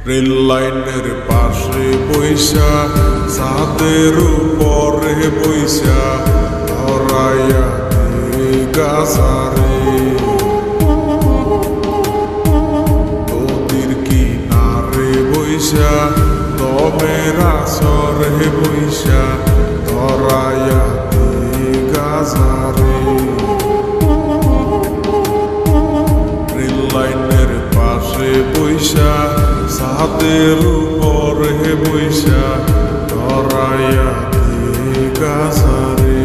Rail লাইনের পাশে বইসা ছাদের উপরে বইসা ধরাইয়া গাছারে নদীর কিনারে বইসা দমের আসরে বইসা ধরাইয়া গাছারে রেল লাইনের পাশে বইসা ছাদের উপরে বইসা ধরাইয়া গাছারে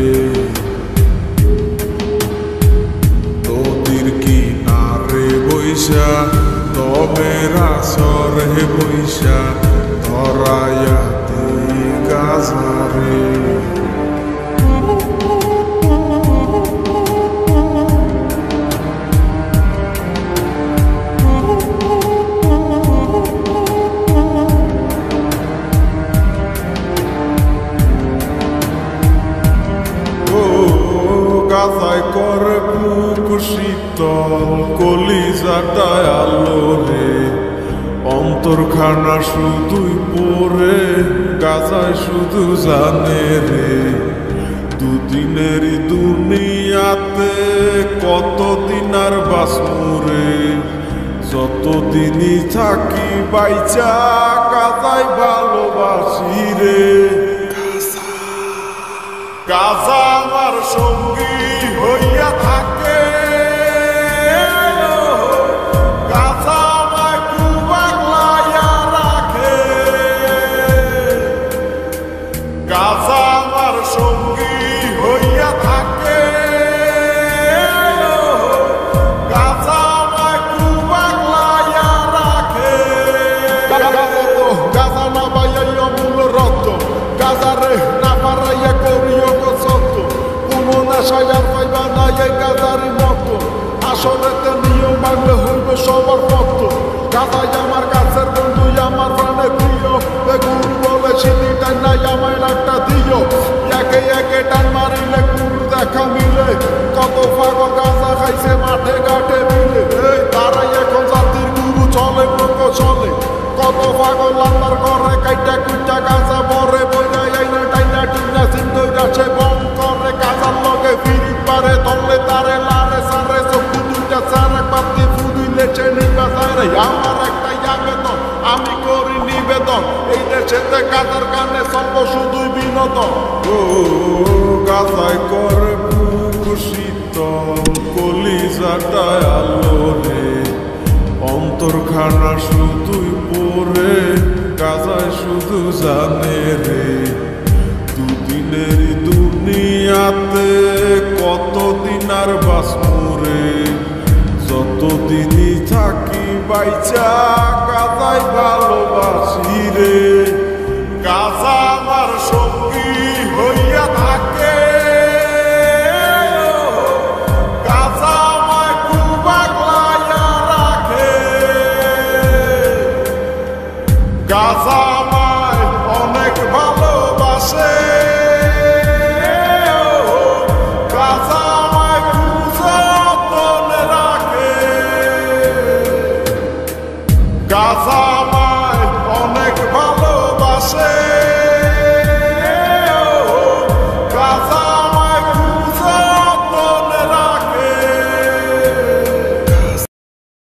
নদীর কিনারে বইসা দমের আসরে বইসা ধরাইয়া গাছারে গাজায় করে বুক শীতল কলিজাটায় আলো রে অন্তরখানা শুধুই পড়ে গাজায় শুধু জানে রে দুদিনেরই দুনিয়াতে কতদিন আর বাসমুরে যতদিনই থাকি বাইচা গাজায় ভালোবাসি রে গাজা আমার সঙ্গী হইয়া থাকে গাজা আমায় খুব আগলাইয়া রাখে গাজা আমার সঙ্গী হইয়া থাকে গাজা আমায় খুব আগলাইয়া রাখে গাজা না বাইয়া মূল রক্ত গাজারে না পারাইয়া করিও সত্য কোনো নেশায় আর পাইবা না এই গাজারি মতো আসলেতে নিয়ম মানলে হইব সবার ভক্ত গাজাই আমার কাছের বন্ধু আমার প্রাণে প্রিয় গুরু বলে সিঁড়ি টান নাই আমায় একটা দিও একে একে টান মারিলে গুরু দেখা মিলে কত পাগল গাজা খাইছে মাঠে ঘাটে মিলে এই তারাই এখন জাতির গুরু চলে প্রক চলে কত পাগল আল্লাহর ঘরে কাইটা কুইটা গাজা বরে বইরা আইনা টাইনা টিনা চিন্তা যাচ্ছে বম করে গাজার লগে ফিরিত পারে ধরলে তারে লারে সারে চক্ষু দুইটা চারে পাতি ফুদিলে চেনি বাজারে আমার একটাই আবেদন আমি করি নিবেদন এই দেশেতে গাজার গানে সর্ব শুধুই বিনোদন ও গাজায় করে বুক শীতল কলিজাটায় আলো রে অন্তরখানা শুধুই পড়ে গাজায় শুধু জানে রে দুদিনেরই দুনিয়াতে কতদিন আর বাসমুরে যতদিনই থাকি বাইচা গাজায় ভালোবাসি রে।